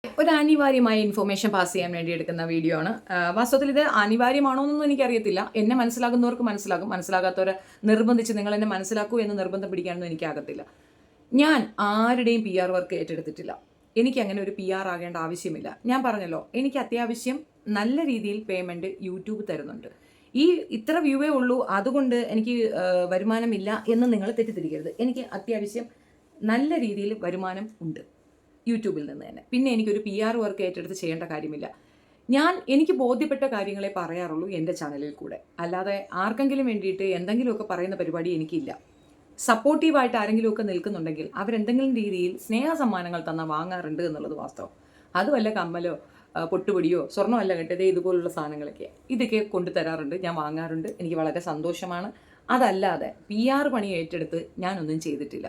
ഒരു അനിവാര്യമായ information pass ചെയ്യാൻ വേണ്ടി എടുക്കുന്ന വീഡിയോ ആണ്. വാസ്തവത്തിൽ ഇത് അനിവാര്യമാണോ എന്നൊന്നും എനിക്കറിയത്തില്ല. എന്നെ മനസ്സിലാകുന്നവർക്ക് മനസ്സിലാകും, മനസ്സിലാകാത്തവരെ നിർബന്ധിച്ച് നിങ്ങൾ എന്നെ മനസ്സിലാക്കൂ എന്ന് നിർബന്ധം പിടിക്കാനൊന്നും എനിക്കാകത്തില്ല. ഞാൻ ആരുടെയും PR വർക്ക് ഏറ്റെടുത്തിട്ടില്ല. എനിക്ക് അങ്ങനെ ഒരു PR ആകേണ്ട ആവശ്യമില്ല. ഞാൻ പറഞ്ഞല്ലോ, എനിക്ക് അത്യാവശ്യം നല്ല രീതിയിൽ പേയ്മെൻറ്റ് യൂട്യൂബ് തരുന്നുണ്ട്. ഈ ഇത്ര വ്യൂവേ ഉള്ളൂ, അതുകൊണ്ട് എനിക്ക് വരുമാനമില്ല എന്ന് നിങ്ങൾ തെറ്റിദ്ധരിക്കരുത്. എനിക്ക് അത്യാവശ്യം നല്ല രീതിയിൽ വരുമാനം ഉണ്ട് യൂട്യൂബിൽ നിന്ന് തന്നെ. പിന്നെ എനിക്കൊരു PR വർക്ക് ഏറ്റെടുത്ത് ചെയ്യേണ്ട കാര്യമില്ല. എനിക്ക് ബോധ്യപ്പെട്ട കാര്യങ്ങളെ പറയാറുള്ളൂ എൻ്റെ ചാനലിൽ കൂടെ. അല്ലാതെ ആർക്കെങ്കിലും വേണ്ടിയിട്ട് എന്തെങ്കിലുമൊക്കെ പറയുന്ന പരിപാടി എനിക്കില്ല. സപ്പോർട്ടീവായിട്ട് ആരെങ്കിലുമൊക്കെ നിൽക്കുന്നുണ്ടെങ്കിൽ അവരെന്തെങ്കിലും രീതിയിൽ സ്നേഹസമ്മാനങ്ങൾ തന്നാൽ വാങ്ങാറുണ്ട് എന്നുള്ളത് വാസ്തവം. അതുമല്ല കമ്മലോ പൊട്ടുപൊടിയോ സ്വർണ്ണമല്ല കെട്ടിയത്, ഇതുപോലുള്ള സാധനങ്ങളൊക്കെ ഇതൊക്കെ കൊണ്ടുതരാറുണ്ട്, ഞാൻ വാങ്ങാറുണ്ട്. എനിക്ക് വളരെ സന്തോഷമാണ്. അതല്ലാതെ PR പണി ഏറ്റെടുത്ത് ഞാനൊന്നും ചെയ്തിട്ടില്ല.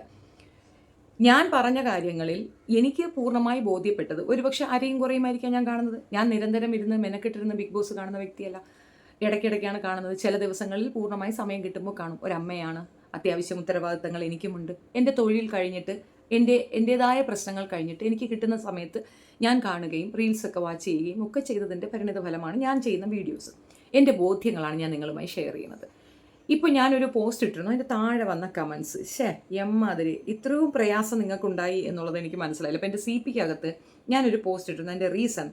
ഞാൻ പറഞ്ഞ കാര്യങ്ങളിൽ എനിക്ക് പൂർണ്ണമായി ബോധ്യപ്പെട്ടത്, ഒരുപക്ഷെ ആരെയും കുറയുമായിരിക്കാം ഞാൻ കാണുന്നത്. ഞാൻ നിരന്തരം ഇരുന്ന് മെനക്കെട്ടിരുന്ന് ബിഗ് ബോസ് കാണുന്ന വ്യക്തിയല്ല. ഇടയ്ക്കിടയ്ക്കാണ് കാണുന്നത്. ചില ദിവസങ്ങളിൽ പൂർണ്ണമായി സമയം കിട്ടുമ്പോൾ കാണും. ഒരമ്മയാണ്, അത്യാവശ്യം ഉത്തരവാദിത്തങ്ങൾ എനിക്കുമുണ്ട്. എൻ്റെ തൊഴിൽ കഴിഞ്ഞിട്ട് എൻ്റേതായ പ്രശ്നങ്ങൾ കഴിഞ്ഞിട്ട് എനിക്ക് കിട്ടുന്ന സമയത്ത് ഞാൻ കാണുകയും റീൽസൊക്കെ വാച്ച് ചെയ്യുകയും ഒക്കെ ചെയ്തതിൻ്റെ പരിണിത ഫലമാണ് ഞാൻ ചെയ്യുന്ന വീഡിയോസ്. എൻ്റെ ബോധ്യങ്ങളാണ് ഞാൻ നിങ്ങളുമായി ഷെയർ ചെയ്യുന്നത്. ഇപ്പോൾ ഞാനൊരു പോസ്റ്റ് ഇട്ടിരുന്നു, അതിൻ്റെ താഴെ വന്ന കമൻസ് എമ്മാതിരി ഇത്രയും പ്രയാസം നിങ്ങൾക്കുണ്ടായി എന്നുള്ളത് എനിക്ക് മനസ്സിലായില്ല. അപ്പോൾ എൻ്റെ CPക്കകത്ത് ഞാനൊരു പോസ്റ്റ് ഇട്ടിരുന്നു. അതിൻ്റെ റീസൺ,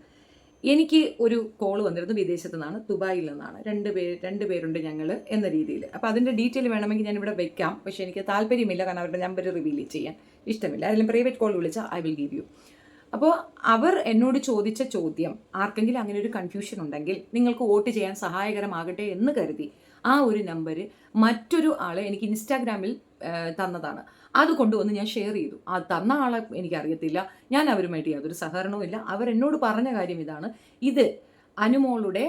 എനിക്ക് ഒരു കോൾ വന്നിരുന്നു വിദേശത്തു നിന്നാണ്, ദുബായിൽ നിന്നാണ്. രണ്ട് പേരുണ്ട് ഞങ്ങൾ എന്ന രീതിയിൽ. അപ്പോൾ അതിൻ്റെ ഡീറ്റെയിൽ വേണമെങ്കിൽ ഞാനിവിടെ വെക്കാം, പക്ഷേ എനിക്ക് താല്പര്യമില്ല, കാരണം അവരുടെ നമ്പർ റിവീൽ ചെയ്യാൻ ഇഷ്ടമില്ല. അതിലും പ്രൈവറ്റ് കോൾ വിളിച്ചാൽ ഐ വിൽ ഗീവ് യു. അപ്പോൾ അവർ എന്നോട് ചോദിച്ച ചോദ്യം, ആർക്കെങ്കിലും അങ്ങനെ ഒരു കൺഫ്യൂഷൻ ഉണ്ടെങ്കിൽ നിങ്ങൾക്ക് വോട്ട് ചെയ്യാൻ സഹായകരമാകട്ടെ എന്ന് കരുതി ആ ഒരു നമ്പർ മറ്റൊരു ആളെ എനിക്ക് ഇൻസ്റ്റാഗ്രാമിൽ തന്നതാണ്. അത് കൊണ്ടുവന്ന് ഞാൻ ഷെയർ ചെയ്തു. ആ തന്ന ആളെ എനിക്കറിയത്തില്ല, ഞാൻ അവരുമായിട്ട് യാതൊരു സഹകരണവും ഇല്ല. അവരെന്നോട് പറഞ്ഞ കാര്യം ഇതാണ്, ഇത് അനുമോളുടെ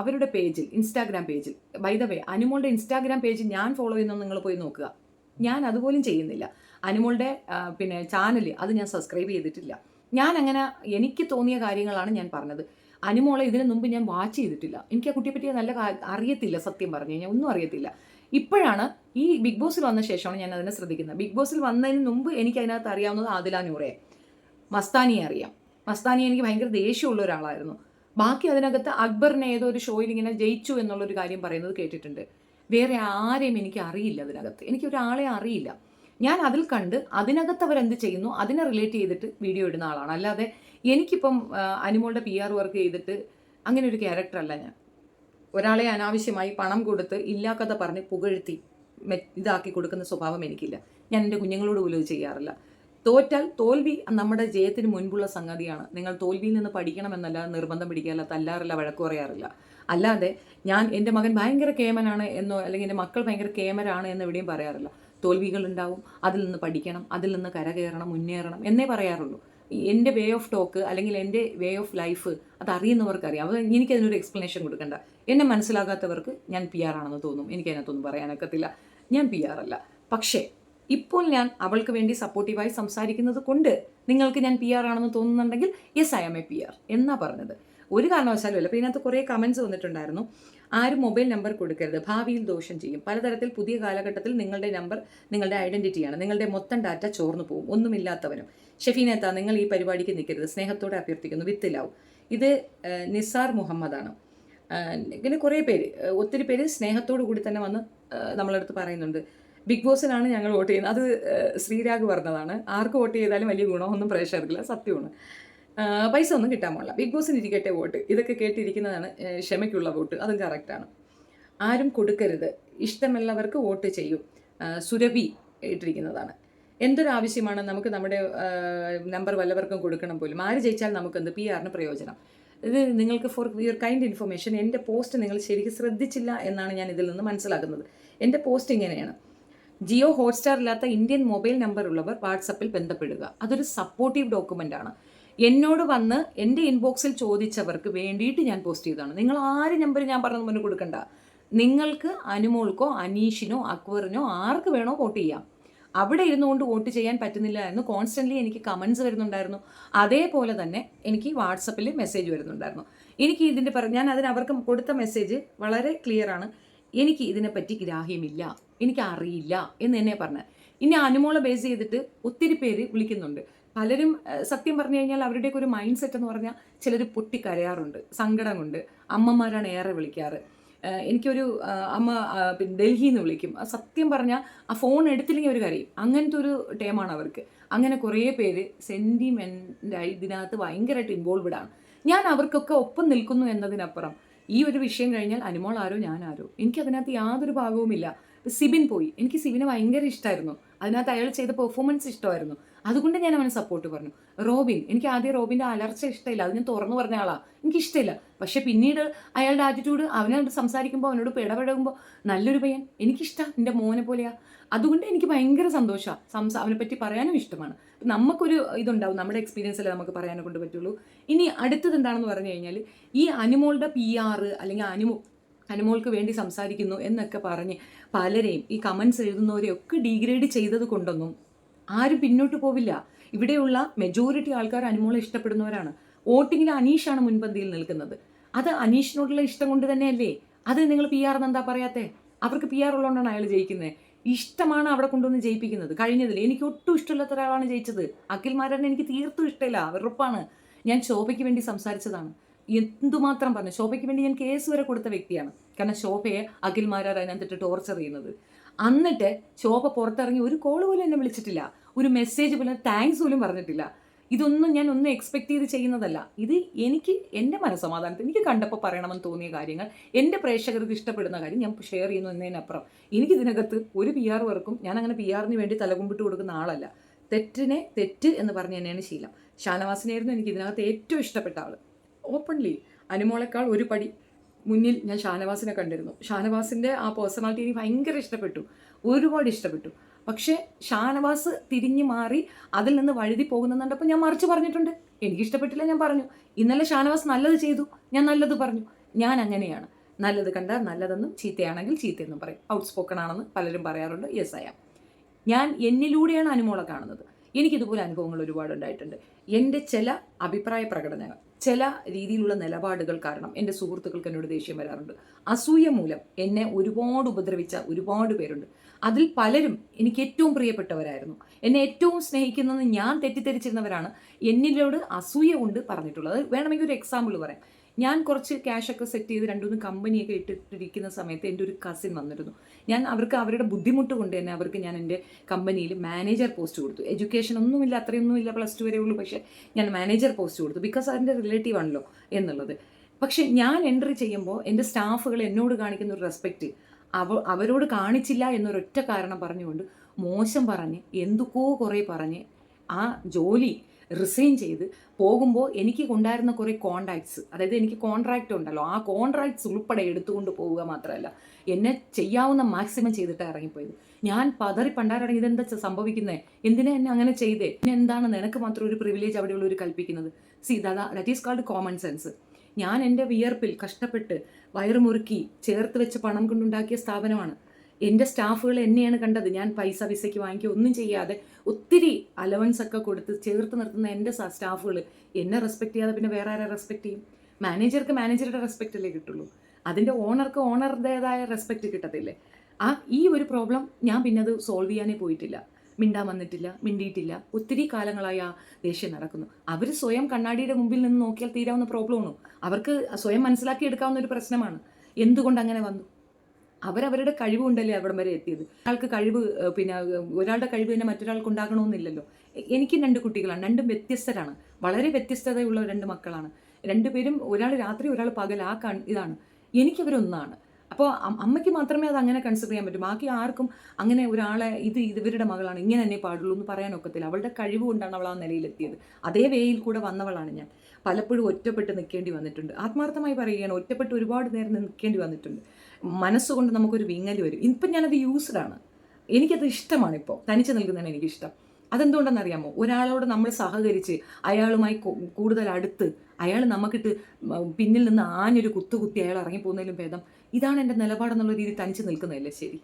അവരുടെ പേജിൽ, ഇൻസ്റ്റാഗ്രാം പേജിൽ, ബൈ ദ വേ അനുമോളുടെ ഇൻസ്റ്റാഗ്രാം പേജ് ഞാൻ ഫോളോ ചെയ്യുന്നത് നിങ്ങൾ പോയി നോക്കുക. ഞാൻ അതുപോലും ചെയ്യുന്നില്ല. അനുമോളുടെ ചാനൽ അത് ഞാൻ സബ്സ്ക്രൈബ് ചെയ്തിട്ടില്ല. ഞാൻ അങ്ങനെ എനിക്ക് തോന്നിയ കാര്യങ്ങളാണ് ഞാൻ പറഞ്ഞത്. അനുമോളെ ഇതിനു മുമ്പ് ഞാൻ വാച്ച് ചെയ്തിട്ടില്ല. എനിക്ക് ആ കുട്ടിയെപ്പറ്റി നല്ല അറിയത്തില്ല, സത്യം പറഞ്ഞു കഴിഞ്ഞാൽ ഒന്നും അറിയത്തില്ല. ഇപ്പോഴാണ് ഈ ബിഗ് ബോസിൽ വന്ന ശേഷമാണ് ഞാൻ അതിനെ ശ്രദ്ധിക്കുന്നത്. ബിഗ് ബോസിൽ വന്നതിന് മുമ്പ് എനിക്ക് അതിനകത്ത് അറിയാവുന്നത് ആദില നൂറയെ, മസ്താനിയെ അറിയാം. മസ്താനി എനിക്ക് ഭയങ്കര ദേഷ്യമുള്ള ഒരാളായിരുന്നു. ബാക്കി അതിനകത്ത് അക്ബറിനെ ഏതോ ഒരു ഷോയിൽ ഇങ്ങനെ ജയിച്ചു എന്നുള്ളൊരു കാര്യം പറയുന്നത് കേട്ടിട്ടുണ്ട്. വേറെ ആരെയും എനിക്ക് അറിയില്ല. അതിനകത്ത് എനിക്ക് ഒരാളെ അറിയില്ല. ഞാൻ അതിൽ കണ്ട് അതിനകത്ത് അവരെന്ത് ചെയ്യുന്നു അതിനെ റിലേറ്റ് ചെയ്തിട്ട് വീഡിയോ ഇടുന്ന ആളാണ്. അല്ലാതെ എനിക്കിപ്പം അനുമോളുടെ PR വർക്ക് ചെയ്തിട്ട് അങ്ങനെ ഒരു ക്യാരക്ടറല്ല ഞാൻ. ഒരാളെ അനാവശ്യമായി പണം കൊടുത്ത് ഇല്ലാക്കഥ പറഞ്ഞ് പുകഴ്ത്തി ഇതാക്കി കൊടുക്കുന്ന സ്വഭാവം എനിക്കില്ല. ഞാൻ എൻ്റെ കുഞ്ഞുങ്ങളോട് പോലും ഇത് ചെയ്യാറില്ല. തോറ്റാൽ തോൽവി നമ്മുടെ ജയത്തിന് മുൻപുള്ള സംഗതിയാണ്. നിങ്ങൾ തോൽവിയിൽ നിന്ന് പഠിക്കണമെന്നല്ല, നിർബന്ധം പിടിക്കാറില്ല, തല്ലാറില്ല, വഴക്ക് പറയാറില്ല. അല്ലാതെ എൻ്റെ മകൻ ഭയങ്കര കേമനാണ് എന്നോ അല്ലെങ്കിൽ എൻ്റെ മക്കൾ ഭയങ്കര കേമരാണ് എന്ന് എവിടെയും പറയാറില്ല. തോൽവികൾ ഉണ്ടാവും, അതിൽ നിന്ന് പഠിക്കണം, അതിൽ നിന്ന് കരകയറണം, മുന്നേറണം എന്നേ പറയാറുള്ളൂ. എൻ്റെ വേ ഓഫ് ടോക്ക് അല്ലെങ്കിൽ എൻ്റെ വേ ഓഫ് ലൈഫ് അതറിയുന്നവർക്കറിയാം. അത് എനിക്കതിനൊരു എക്സ്പ്ലനേഷൻ കൊടുക്കണ്ട. എന്നെ മനസ്സിലാകാത്തവർക്ക് ഞാൻ PR ആണെന്ന് തോന്നും. എനിക്കതിനകത്തൊന്നും പറയാനൊക്കത്തില്ല. ഞാൻ PR അല്ല. പക്ഷേ ഇപ്പോൾ ഞാൻ അവൾക്ക് വേണ്ടി സപ്പോർട്ടീവായി സംസാരിക്കുന്നത് കൊണ്ട് നിങ്ങൾക്ക് ഞാൻ PR ആണെന്ന് തോന്നുന്നുണ്ടെങ്കിൽ yes, I am a PR എന്നാ പറഞ്ഞത്. ഒരു കാരണവശാലും അല്ല. അപ്പോൾ ഇതിനകത്ത് കുറേ കമൻസ് വന്നിട്ടുണ്ടായിരുന്നു. ആരും മൊബൈൽ നമ്പർ കൊടുക്കരുത്, ഭാവിയിൽ ദോഷം ചെയ്യും. പലതരത്തിൽ പുതിയ കാലഘട്ടത്തിൽ നിങ്ങളുടെ നമ്പർ നിങ്ങളുടെ ഐഡൻറ്റിറ്റിയാണ്. നിങ്ങളുടെ മൊത്തം ഡാറ്റ ചോർന്നു പോകും. ഒന്നുമില്ലാത്തവനും. ഷെഫീനത്ത, നിങ്ങൾ ഈ പരിപാടിക്ക് നിൽക്കരുത്, സ്നേഹത്തോടെ അഭ്യർത്ഥിക്കുന്നു, വിത്തിലാവും. ഇത് നിസാർ മുഹമ്മദാണ്. ഇങ്ങനെ കുറേ പേര്, ഒത്തിരി പേര് സ്നേഹത്തോടു കൂടി തന്നെ വന്ന് നമ്മളടുത്ത് പറയുന്നുണ്ട്, ബിഗ് ബോസിനാണ് ഞങ്ങൾ വോട്ട് ചെയ്യുന്നത്. അത് ശ്രീരാഗ് പറഞ്ഞതാണ്. ആർക്ക് വോട്ട് ചെയ്താലും വലിയ ഗുണമൊന്നും പ്രേക്ഷകർക്കില്ല, സത്യമാണ്. പൈസ ഒന്നും കിട്ടാൻ പാടില്ല, ബിഗ് ബോസിന് ഇരിക്കട്ടെ വോട്ട്. ഇതൊക്കെ കേട്ടിരിക്കുന്നതാണ് ക്ഷമയ്ക്കുള്ള വോട്ട്, അതും കറക്റ്റാണ്. ആരും കൊടുക്കരുത്, ഇഷ്ടമുള്ളവർക്ക് വോട്ട് ചെയ്യും. സുരഭി ഇട്ടിരിക്കുന്നതാണ്. എന്തൊരാവശ്യമാണ് നമുക്ക് നമ്മുടെ നമ്പർ വല്ലവർക്കും കൊടുക്കണം പോലും. ആര് ജയിച്ചാൽ നമുക്കെന്ത്, PR-ന് പ്രയോജനം. ഇത് നിങ്ങൾക്ക് ഫോർ യുവർ കൈൻഡ് ഇൻഫർമേഷൻ, എൻ്റെ പോസ്റ്റ് നിങ്ങൾ ശരിക്കും ശ്രദ്ധിച്ചില്ല എന്നാണ് ഞാൻ ഇതിൽ നിന്ന് മനസ്സിലാക്കുന്നത്. എൻ്റെ പോസ്റ്റ് ഇങ്ങനെയാണ്: ജിയോ ഹോട്ട്സ്റ്റാർ ഇല്ലാത്ത ഇന്ത്യൻ മൊബൈൽ നമ്പർ ഉള്ളവർ വാട്സപ്പിൽ ബന്ധപ്പെടുക. അതൊരു സപ്പോർട്ടീവ് ഡോക്യുമെൻ്റ് ആണ്. എന്നോട് വന്ന് എൻ്റെ ഇൻബോക്സിൽ ചോദിച്ചവർക്ക് വേണ്ടിയിട്ട് ഞാൻ പോസ്റ്റ് ചെയ്തതാണ്. നിങ്ങൾ ആര് നമ്പർ ഞാൻ പറഞ്ഞത് മുന്നേ കൊടുക്കണ്ട. നിങ്ങൾക്ക് അനുമോൾക്കോ അനീഷിനോ അക്ബറിനോ ആർക്ക് വേണോ വോട്ട് ചെയ്യാം. അവിടെ ഇരുന്നുകൊണ്ട് വോട്ട് ചെയ്യാൻ പറ്റുന്നില്ല എന്ന് കോൺസ്റ്റൻ്റ്ലി എനിക്ക് കമൻസ് വരുന്നുണ്ടായിരുന്നു. അതേപോലെ തന്നെ എനിക്ക് വാട്സപ്പിൽ മെസ്സേജ് വരുന്നുണ്ടായിരുന്നു. എനിക്ക് ഇതിൻ്റെ ഞാൻ അവർക്ക് കൊടുത്ത മെസ്സേജ് വളരെ ക്ലിയറാണ്. എനിക്ക് ഇതിനെപ്പറ്റി ഗ്രാഹ്യമില്ല, എനിക്ക് അറിയില്ല എന്ന് എന്നെ പറഞ്ഞത്. ഇനി അനുമോളെ ബേസ് ചെയ്തിട്ട് ഒത്തിരി പേര് വിളിക്കുന്നുണ്ട്. പലരും സത്യം പറഞ്ഞു കഴിഞ്ഞാൽ അവരുടെയൊക്കെ ഒരു മൈൻഡ് സെറ്റ് എന്ന് പറഞ്ഞാൽ ചിലർ പൊട്ടിക്കരയാറുണ്ട്, സങ്കടം കൊണ്ട്. അമ്മമാരാണ് ഏറെ വിളിക്കാറ്. എനിക്കൊരു അമ്മ പിന്നെ ഡൽഹിയിൽ നിന്ന് വിളിക്കും. സത്യം പറഞ്ഞാൽ ആ ഫോൺ എടുത്തില്ലെങ്കിൽ അവർ കരയും. അങ്ങനത്തെ ഒരു ടൈമാണ് അവർക്ക്. അങ്ങനെ കുറേ പേര് സെൻറ്റിമെൻ്റായി ഇതിനകത്ത് ഭയങ്കരമായിട്ട് ഇൻവോൾവ്ഡ് ആണ്. ഞാൻ അവർക്കൊക്കെ ഒപ്പം നിൽക്കുന്നു എന്നതിനപ്പുറം ഈ ഒരു വിഷയം കഴിഞ്ഞാൽ അനുമോൾ ആരോ ഞാനാരോ, എനിക്കതിനകത്ത് യാതൊരു ഭാഗവുമില്ല. സിബിൻ പോയി, എനിക്ക് സിബിനെ ഭയങ്കര ഇഷ്ടമായിരുന്നു. അതിനകത്ത് അയാൾ ചെയ്ത പെർഫോമൻസ് ഇഷ്ടമായിരുന്നു. അതുകൊണ്ട് ഞാൻ അവന് സപ്പോർട്ട് പറഞ്ഞു. റോബിൻ, എനിക്ക് ആദ്യം റോബിൻ്റെ അലർച്ച ഇഷ്ടമില്ല, അത് ഞാൻ തുറന്നു പറഞ്ഞ ആളാണ്, എനിക്കിഷ്ടമില്ല. പക്ഷെ പിന്നീട് അയാളുടെ ആറ്റിറ്റ്യൂഡ്, അവനോട് സംസാരിക്കുമ്പോൾ അവനോട് ഇടപഴകുമ്പോൾ നല്ലൊരു പയ്യൻ, എനിക്കിഷ്ടമാണ്, എൻ്റെ മോനെ പോലെയാ. അതുകൊണ്ട് എനിക്ക് ഭയങ്കര സന്തോഷമാണ്. അവനെ പറ്റി പറയാനും ഇഷ്ടമാണ്. നമുക്കൊരു ഇതുണ്ടാവും, നമ്മുടെ എക്സ്പീരിയൻസിൽ നമുക്ക് പറയാനെ കൊണ്ട് പറ്റുള്ളൂ. ഇനി അടുത്തത് എന്താണെന്ന് പറഞ്ഞു കഴിഞ്ഞാൽ, ഈ അനുമോളുടെ PR അല്ലെങ്കിൽ അനുമോൾക്ക് വേണ്ടി സംസാരിക്കുന്നു എന്നൊക്കെ പറഞ്ഞ് പലരെയും ഈ കമൻസ് എഴുതുന്നവരെയൊക്കെ ഡീഗ്രേഡ് ചെയ്തത് കൊണ്ടൊന്നും ആരും പിന്നോട്ട് പോവില്ല. ഇവിടെയുള്ള മെജോറിറ്റി ആൾക്കാർ അനുമോളെ ഇഷ്ടപ്പെടുന്നവരാണ്. വോട്ടിങ്ങിൽ അനീഷാണ് മുൻപന്തിയിൽ നിൽക്കുന്നത്. അത് അനീഷിനോടുള്ള ഇഷ്ടം കൊണ്ട് തന്നെയല്ലേ? അത് നിങ്ങൾ PR എന്താ പറയാത്തേ? അവർക്ക് PR ഉള്ളതുകൊണ്ടാണ് അയാൾ ജയിക്കുന്നത്. ഇഷ്ടമാണ് അവിടെ കൊണ്ടുവന്ന് ജയിപ്പിക്കുന്നത്. കഴിഞ്ഞതിൽ എനിക്ക് ഒട്ടും ഇഷ്ടമില്ലാത്ത ഒരാളാണ് ജയിച്ചത്. അഖിൽമാരാനെ എനിക്ക് തീർത്തും ഇഷ്ടമില്ല, വെറുപ്പാണ്. ഞാൻ ശോഭയ്ക്ക് വേണ്ടി സംസാരിച്ചതാണ്. എന്തുമാത്രം പറഞ്ഞു. ശോഭയ്ക്ക് വേണ്ടി ഞാൻ കേസ് വരെ കൊടുത്ത വ്യക്തിയാണ്. കാരണം ശോഭയെ അഖിൽമാരാർ അതിനകത്തിട്ട് ടോർച്ചർ ചെയ്യുന്നത്. എന്നിട്ട് ശോഭ പുറത്തിറങ്ങി ഒരു കോൾ പോലും എന്നെ വിളിച്ചിട്ടില്ല, ഒരു മെസ്സേജ് പോലും, താങ്ക്സ് പോലും പറഞ്ഞിട്ടില്ല. ഇതൊന്നും ഞാൻ ഒന്നും എക്സ്പെക്ട് ചെയ്ത് ചെയ്യുന്നതല്ല. ഇത് എനിക്ക് എൻ്റെ മനസ്സമാധാനത്തിന് എനിക്ക് കണ്ടപ്പോൾ പറയണമെന്ന് തോന്നിയ കാര്യങ്ങൾ, എൻ്റെ പ്രേക്ഷകർക്ക് ഇഷ്ടപ്പെടുന്ന കാര്യം ഞാൻ ഷെയർ ചെയ്യുന്നു എന്നതിനപ്പുറം എനിക്കിതിനകത്ത് ഒരു PR വർക്കും ഞാൻ അങ്ങനെ PRന് വേണ്ടി തലകുമ്പിട്ട് കൊടുക്കുന്ന ആളല്ല. തെറ്റിനെ തെറ്റ് എന്ന് പറഞ്ഞ് തന്നെയാണ് ശീലം. ഷാനവാസിനായിരുന്നു എനിക്ക് ഇതിനകത്ത് ഏറ്റവും ഇഷ്ടപ്പെട്ട ആൾ. ഓപ്പൺലി അനുമോളെക്കാൾ ഒരു പടി മുന്നിൽ ഞാൻ ഷാനവാസിനെ കണ്ടിരുന്നു. ഷാനവാസിൻ്റെ ആ പേഴ്സണാലിറ്റി എനിക്ക് ഭയങ്കര ഇഷ്ടപ്പെട്ടു, ഒരുപാട് ഇഷ്ടപ്പെട്ടു. പക്ഷേ ഷാനവാസ് തിരിഞ്ഞു മാറി അതിൽ നിന്ന് വഴുതി പോകുന്നുണ്ടപ്പോൾ ഞാൻ മറിച്ച് പറഞ്ഞിട്ടുണ്ട്. എനിക്കിഷ്ടപ്പെട്ടില്ല, ഞാൻ പറഞ്ഞു. ഇന്നലെ ഷാനവാസ് നല്ലത് ചെയ്തു, ഞാൻ നല്ലത് പറഞ്ഞു. ഞാൻ അങ്ങനെയാണ്. നല്ലത് കണ്ടാൽ നല്ലതെന്നും ചീത്തയാണെങ്കിൽ ചീത്തയെന്നും പറയും. ഔട്ട് സ്പോക്കൺ ആണെന്ന് പലരും പറയാറുണ്ട്. Yes, I am. ഞാൻ എന്നിലൂടെയാണ് അനുമോളെ കാണുന്നത്. എനിക്കിതുപോലെ അനുഭവങ്ങൾ ഒരുപാടുണ്ടായിട്ടുണ്ട്. എൻ്റെ ചില അഭിപ്രായ പ്രകടനങ്ങൾ, ചില രീതിയിലുള്ള നിലപാടുകൾ കാരണം എൻ്റെ സുഹൃത്തുക്കൾക്ക് എന്നോട് ദേഷ്യം വരാറുണ്ട്. അസൂയ മൂലം എന്നെ ഒരുപാട് ഉപദ്രവിച്ച ഒരുപാട് പേരുണ്ട്. അതിൽ പലരും എനിക്ക് ഏറ്റവും പ്രിയപ്പെട്ടവരായിരുന്നു. എന്നെ ഏറ്റവും സ്നേഹിക്കുന്നത് ഞാൻ തെറ്റിദ്ധരിച്ചിരുന്നവരാണ് എന്നിലോട് അസൂയ കൊണ്ട് പറഞ്ഞിട്ടുള്ളത്. വേണമെങ്കിൽ ഒരു എക്സാമ്പിൾ പറയാം. ഞാൻ കുറച്ച് ക്യാഷൊക്കെ സെറ്റ് ചെയ്ത് 2-3 കമ്പനിയൊക്കെ ഇട്ടിട്ടിരിക്കുന്ന സമയത്ത് എൻ്റെ ഒരു കസിൻ വന്നിരുന്നു. ഞാൻ അവർക്ക് അവരുടെ ബുദ്ധിമുട്ട് കൊണ്ട് തന്നെ അവർക്ക് ഞാൻ എൻ്റെ കമ്പനിയിൽ മാനേജർ പോസ്റ്റ് കൊടുത്തു. എഡ്യൂക്കേഷൻ ഒന്നുമില്ല, അത്രയൊന്നുമില്ല, +2 വരെ ഉള്ളൂ. പക്ഷേ ഞാൻ മാനേജർ പോസ്റ്റ് കൊടുത്തു, ബിക്കോസ് അതിൻ്റെ റിലേറ്റീവ് ആണല്ലോ എന്നുള്ളത്. പക്ഷേ ഞാൻ എൻട്രി ചെയ്യുമ്പോൾ എൻ്റെ സ്റ്റാഫുകൾ എന്നോട് കാണിക്കുന്ന ഒരു റെസ്പെക്റ്റ് അവരോട് കാണിച്ചില്ല എന്നൊരൊറ്റ കാരണം പറഞ്ഞുകൊണ്ട് മോശം പറഞ്ഞ് എന്തൊക്കെയോ കുറേ പറഞ്ഞ് ആ ജോലി റിസൈൻ ചെയ്ത് പോകുമ്പോൾ എനിക്ക് ഉണ്ടായിരുന്ന കുറേ കോൺട്രാക്ട്സ്, അതായത് എനിക്ക് കോൺട്രാക്റ്റ് ഉണ്ടല്ലോ, ആ കോൺട്രാക്ട്സ് ഉൾപ്പെടെ എടുത്തുകൊണ്ട് പോവുക മാത്രമല്ല എന്നെ ചെയ്യാവുന്ന മാക്സിമം ചെയ്തിട്ട് ഇറങ്ങിപ്പോയത്. ഞാൻ പതറി പണ്ടാരടങ്ങി, ഇതെന്താ സംഭവിക്കുന്നത്, എന്തിനാ എന്നെ അങ്ങനെ ചെയ്തേ, പിന്നെ എന്താണ് നിനക്ക് മാത്രം ഒരു പ്രിവിലേജ് അവിടെയുള്ളവർ കൽപ്പിക്കുന്നത്? That is called common sense. ഞാൻ എൻ്റെ വിയർപ്പിൽ കഷ്ടപ്പെട്ട് വയറുമുറുക്കി ചേർത്ത് വെച്ച് പണം കൊണ്ടുണ്ടാക്കിയ സ്ഥാപനമാണ്. എൻ്റെ സ്റ്റാഫുകൾ എന്നെയാണ് കണ്ടത്. ഞാൻ പൈസയ്ക്ക് വാങ്ങിക്കുക ഒന്നും ചെയ്യാതെ ഒത്തിരി അലവൻസ് ഒക്കെ കൊടുത്ത് ചേർത്ത് നിർത്തുന്ന എൻ്റെ സ്റ്റാഫുകൾ എന്നെ റെസ്പെക്ട് ചെയ്യാതെ പിന്നെ വേറെ ആരെ റെസ്പെക്ട് ചെയ്യും? മാനേജർക്ക് മാനേജറുടെ റെസ്പെക്റ്റ് അല്ലേ കിട്ടുള്ളൂ, അതിൻ്റെ ഓണർക്ക് ഓണറുടേതായ റെസ്പെക്റ്റ് കിട്ടത്തില്ലേ? ഈ ഒരു പ്രോബ്ലം ഞാൻ പിന്നെ അത് സോൾവ് ചെയ്യാനേ പോയിട്ടില്ല. മിണ്ടാൻ വന്നിട്ടില്ല, മിണ്ടിയിട്ടില്ല. ഒത്തിരി കാലങ്ങളായി ആ ദേഷ്യം നടക്കുന്നു. അവർ സ്വയം കണ്ണാടിയുടെ മുമ്പിൽ നിന്ന് നോക്കിയാൽ തീരാവുന്ന പ്രോബ്ലമാണ്. അവർക്ക് സ്വയം മനസ്സിലാക്കി എടുക്കാവുന്ന ഒരു പ്രശ്നമാണ്. എന്തുകൊണ്ട് അങ്ങനെ വന്നു? അവരവരുടെ കഴിവ് കൊണ്ടല്ലേ അവിടം വരെ എത്തിയത്. ഒരാൾക്ക് കഴിവ്, പിന്നെ ഒരാളുടെ കഴിവ് തന്നെ മറ്റൊരാൾക്ക് ഉണ്ടാകണമെന്നില്ലല്ലോ. എനിക്ക് 2 കുട്ടികളാണ്, 2 വ്യത്യസ്തരാണ്, വളരെ വ്യത്യസ്തതയുള്ള 2 മക്കളാണ്. 2 പേരും, ഒരാൾ രാത്രി ഒരാൾ പകൽ, ഇതാണ്. എനിക്കവരൊന്നാണ്. അപ്പോൾ അമ്മയ്ക്ക് മാത്രമേ അത് അങ്ങനെ കൺസിഡർ ചെയ്യാൻ പറ്റൂ. ബാക്കി ആർക്കും അങ്ങനെ ഒരാളെ ഇവരുടെ മകളാണ്, ഇങ്ങനെ തന്നെ പാടുള്ളൂ എന്ന് പറയാനൊക്കത്തില്ല. അവളുടെ കഴിവ് കൊണ്ടാണ് അവൾ ആ നിലയിലെത്തിയത്. അതേ വേയിൽ കൂടെ വന്നവളാണ് ഞാൻ. പലപ്പോഴും ഒറ്റപ്പെട്ട് നിൽക്കേണ്ടി വന്നിട്ടുണ്ട്. ആത്മാർത്ഥമായി പറയുകയാണ്, ഒറ്റപ്പെട്ട് ഒരുപാട് നേരം നിൽക്കേണ്ടി വന്നിട്ടുണ്ട്. മനസ്സുകൊണ്ട് നമുക്കൊരു വിങ്ങൽ വരും. ഇപ്പം ഞാനത് യൂസ്ഡാണ്, എനിക്കത് ഇഷ്ടമാണ്. ഇപ്പോൾ തനിച്ച് നിൽക്കുന്നതാണ് എനിക്കിഷ്ടം. അതെന്തുകൊണ്ടെന്നറിയാമോ? ഒരാളോട് നമ്മൾ സഹകരിച്ച് അയാളുമായി കൂടുതൽ അടുത്ത് അയാൾ നമുക്കിട്ട് പിന്നിൽ നിന്ന് ആഞ്ഞൊരു കുത്തി അയാൾ ഇറങ്ങിപ്പോകുന്നതിലും ഭേദം ഇതാണ് എൻ്റെ നിലപാടെന്നുള്ള രീതിയിൽ തനിച്ച് നിൽക്കുന്നതല്ലേ ശരി.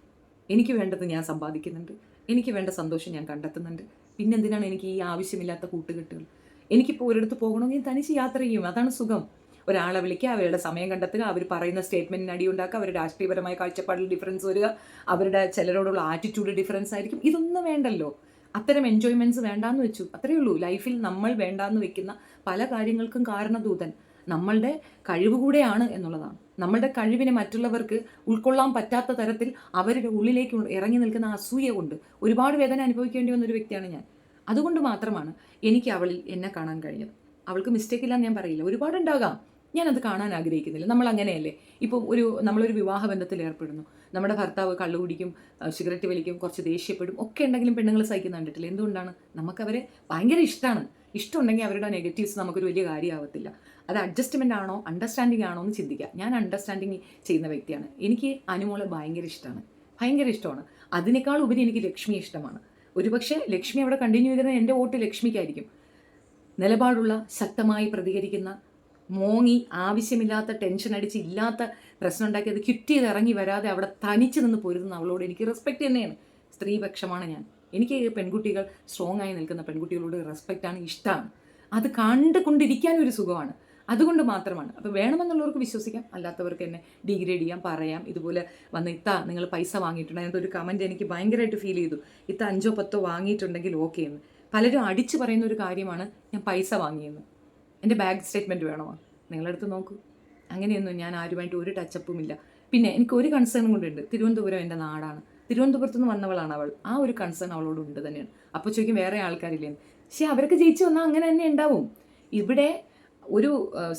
എനിക്ക് വേണ്ടത് ഞാൻ സമ്പാദിക്കുന്നുണ്ട്, എനിക്ക് വേണ്ട സന്തോഷം ഞാൻ കണ്ടെത്തുന്നുണ്ട്. പിന്നെന്തിനാണ് എനിക്ക് ഈ ആവശ്യമില്ലാത്ത കൂട്ടുകെട്ടുകൾ? എനിക്കിപ്പോൾ ഒരിടത്ത് പോകണമെങ്കിൽ തനിച്ച് യാത്ര ചെയ്യും, അതാണ് സുഖം. ഒരാളെ വിളിക്കുക, അവരുടെ സമയം കണ്ടെത്തുക, അവർ പറയുന്ന സ്റ്റേറ്റ്മെൻറ്റിന് അടിയുണ്ടാക്കുക, അവരുടെ രാഷ്ട്രീയപരമായ കാഴ്ചപ്പാടിൽ ഡിഫറൻസ് വരിക, അവരുടെ ചിലരോടുള്ള ആറ്റിറ്റ്യൂഡ് ഡിഫറൻസ് ആയിരിക്കും. ഇതൊന്നും വേണ്ടല്ലോ. അത്തരം എൻജോയ്മെൻറ്റ്സ് വേണ്ടാന്ന് വെച്ചു. അത്രയേ ഉള്ളൂ. ലൈഫിൽ നമ്മൾ വേണ്ടാന്ന് വെക്കുന്ന പല കാര്യങ്ങൾക്കും കാരണദൂതൻ നമ്മളുടെ കഴിവ് കൂടെയാണ് എന്നുള്ളതാണ്. നമ്മളുടെ കഴിവിനെ മറ്റുള്ളവർക്ക് ഉൾക്കൊള്ളാൻ പറ്റാത്ത തരത്തിൽ അവരുടെ ഉള്ളിലേക്ക് ഇറങ്ങി നിൽക്കുന്ന അസൂയ കൊണ്ട് ഒരുപാട് വേദന അനുഭവിക്കേണ്ടി വന്ന ഒരു വ്യക്തിയാണ് ഞാൻ. അതുകൊണ്ട് മാത്രമാണ് എനിക്ക് അവളിൽ എന്നെ കാണാൻ കഴിഞ്ഞത്. അവൾക്ക് മിസ്റ്റേക്ക് ഇല്ലാന്ന് ഞാൻ പറയില്ല, ഒരുപാടുണ്ടാകാം, ഞാനത് കാണാൻ ആഗ്രഹിക്കുന്നില്ല. നമ്മൾ അങ്ങനെയല്ലേ. ഇപ്പോൾ നമ്മളൊരു വിവാഹ ബന്ധത്തിൽ ഏർപ്പെടുന്നു, നമ്മുടെ ഭർത്താവ് കള്ളു കുടിക്കും, സിഗരറ്റ് വലിക്കും, കുറച്ച് ദേഷ്യപ്പെടും, ഒക്കെ ഉണ്ടെങ്കിലും പെണ്ണുങ്ങൾ സഹിക്കുന്ന കണ്ടിട്ടില്ല. എന്തുകൊണ്ടാണ്? നമുക്കവരെ ഭയങ്കര ഇഷ്ടമാണ്. ഇഷ്ടമുണ്ടെങ്കിൽ അവരുടെ നെഗറ്റീവ്സ് നമുക്കൊരു വലിയ കാര്യമാവത്തില്ല. അത് അഡ്ജസ്റ്റ്മെൻ്റ് ആണോ അണ്ടർസ്റ്റാൻഡിങ് ആണോ എന്ന് ചിന്തിക്കുക. ഞാൻ അണ്ടർസ്റ്റാൻഡിങ് ചെയ്യുന്ന വ്യക്തിയാണ്. എനിക്ക് അനുമോളെ ഭയങ്കര ഇഷ്ടമാണ്, ഭയങ്കര ഇഷ്ടമാണ്. അതിനേക്കാൾ ഉപരി എനിക്ക് ലക്ഷ്മി ഇഷ്ടമാണ്. ഒരുപക്ഷെ ലക്ഷ്മി അവിടെ കണ്ടിന്യൂ ചെയ്തത് എൻ്റെ വോട്ട് ലക്ഷ്മിക്കായിരിക്കും. നിലപാടുള്ള, ശക്തമായി പ്രതികരിക്കുന്ന, മോങ്ങി ആവശ്യമില്ലാത്ത ടെൻഷൻ അടിച്ച് ഇല്ലാത്ത പ്രശ്നം ഉണ്ടാക്കി അത് ക്വിറ്റ് ചെയ്ത് ഇറങ്ങി വരാതെ അവിടെ തനിച്ച് നിന്ന് പൊരുതുന്ന അവളോട് എനിക്ക് റെസ്പെക്റ്റ് തന്നെയാണ്. സ്ത്രീപക്ഷമാണ് ഞാൻ. എനിക്ക് പെൺകുട്ടികൾ സ്ട്രോങ് ആയി നിൽക്കുന്ന പെൺകുട്ടികളോട് റെസ്പെക്റ്റാണ്, ഇഷ്ടമാണ്. അത് കണ്ടുകൊണ്ടിരിക്കാനൊരു സുഖമാണ്. അതുകൊണ്ട് മാത്രമാണ്. അപ്പോൾ വേണമെന്നുള്ളവർക്ക് വിശ്വസിക്കാം, അല്ലാത്തവർക്ക് എന്നെ ഡിഗ്രേഡ് ചെയ്യാം, പറയാം. ഇതുപോലെ വന്ന് നിങ്ങൾ പൈസ വാങ്ങിയിട്ടുണ്ട്, അതിനകത്ത് ഒരു കമൻറ്റ് എനിക്ക് ഭയങ്കരമായിട്ട് ഫീൽ ചെയ്തു. 5 10 വാങ്ങിയിട്ടുണ്ടെങ്കിൽ ഓക്കെ എന്ന്. പലരും അടിച്ചു പറയുന്ന ഒരു കാര്യമാണ് ഞാൻ പൈസ വാങ്ങിയെന്ന്. എൻ്റെ ബാങ്ക് സ്റ്റേറ്റ്മെൻറ്റ് വേണോ? നിങ്ങളെടുത്ത് നോക്കൂ. അങ്ങനെയൊന്നും ഞാൻ ആരുമായിട്ട് ഒരു ടച്ചപ്പും ഇല്ല. പിന്നെ എനിക്ക് ഒരു കൺസേണും കൊണ്ടുണ്ട്. തിരുവനന്തപുരം എൻ്റെ നാടാണ്, തിരുവനന്തപുരത്ത് നിന്ന് വന്നവളാണ് അവൾ. ആ ഒരു കൺസേൺ അവളോട് ഉണ്ട് തന്നെയാണ്. അപ്പോൾ ചോദിക്കും വേറെ ആൾക്കാരില്ലേന്ന്. പക്ഷേ അവർക്ക് ജയിച്ചു വന്നാൽ അങ്ങനെ തന്നെ ഉണ്ടാവും. ഇവിടെ ഒരു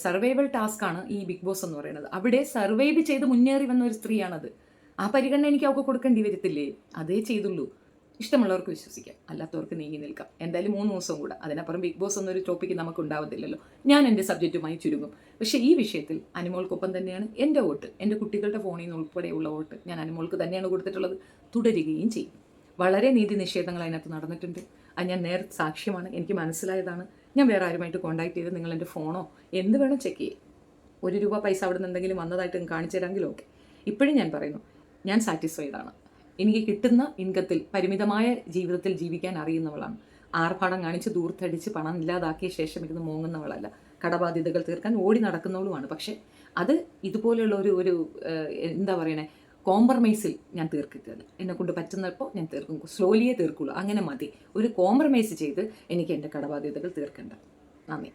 സർവൈവൽ ടാസ്ക്കാണ് ഈ ബിഗ് ബോസ് എന്ന് പറയുന്നത്. അവിടെ സർവൈവ് ചെയ്ത് മുന്നേറി വന്ന ഒരു സ്ത്രീയാണത്. ആ പരിഗണന എനിക്ക് അവൾക്ക് കൊടുക്കേണ്ടി വരത്തില്ലേ? അതേ ചെയ്തുള്ളൂ. ഇഷ്ടമുള്ളവർക്ക് വിശ്വസിക്കാം, അല്ലാത്തവർക്ക് നീങ്ങി നിൽക്കാം. എന്തായാലും 3 ദിവസം കൂടെ, അതിനപ്പുറം ബിഗ് ബോസ് എന്നൊരു ടോപ്പിക്ക് നമുക്ക് ഉണ്ടാവത്തില്ലല്ലോ. ഞാൻ എൻ്റെ സബ്ജക്റ്റുമായി ചുരുങ്ങും. പക്ഷേ ഈ വിഷയത്തിൽ അനുമോൾക്കൊപ്പം തന്നെയാണ് എൻ്റെ വോട്ട്. എൻ്റെ കുട്ടികളുടെ ഫോണിൽ നിന്ന് ഉൾപ്പെടെയുള്ള വോട്ട് ഞാൻ അനുമോൾക്ക് തന്നെയാണ് കൊടുത്തിട്ടുള്ളത്, തുടരുകയും ചെയ്യും. വളരെ നീതി നിഷേധങ്ങൾ അതിനകത്ത് നടന്നിട്ടുണ്ട്. അത് ഞാൻ സാക്ഷ്യമാണ്. എനിക്ക് മനസ്സിലായതാണ്. ഞാൻ വേറെ ആരുമായിട്ട് കോൺടാക്ട് ചെയ്ത് നിങ്ങൾ എൻ്റെ ഫോണോ എന്ത് വേണം ചെക്ക് ചെയ്യും. 1 രൂപ പൈസ അവിടെ നിന്ന് എന്തെങ്കിലും വന്നതായിട്ട് കാണിച്ചു തരാമെങ്കിലും ഓക്കെ. ഇപ്പോഴും ഞാൻ പറയുന്നു, ഞാൻ സാറ്റിസ്ഫൈഡ് ആണ്. എനിക്ക് കിട്ടുന്ന ഇൻകത്തിൽ പരിമിതമായ ജീവിതത്തിൽ ജീവിക്കാൻ അറിയുന്നവളാണ്. ആർഭാടം കാണിച്ച് ദൂർത്തടിച്ച് പണം ഇല്ലാതാക്കിയ ശേഷം ഇരുന്ന് മോങ്ങുന്നവളല്ല. കടബാധ്യതകൾ തീർക്കാൻ ഓടി നടക്കുന്നവളുമാണ്. പക്ഷേ അത് ഇതുപോലെയുള്ള ഒരു എന്താ പറയണേ, കോംപ്രമൈസിൽ ഞാൻ തീർക്കില്ല. എന്നെക്കൊണ്ട് പറ്റുന്നപ്പോൾ ഞാൻ തീർക്കും, സ്ലോലിയേ തീർക്കുള്ളൂ. അങ്ങനെ മതി. ഒരു കോംപ്രമൈസ് ചെയ്ത് എനിക്ക് എൻ്റെ കടബാധ്യതകൾ തീർക്കേണ്ട. നന്ദി.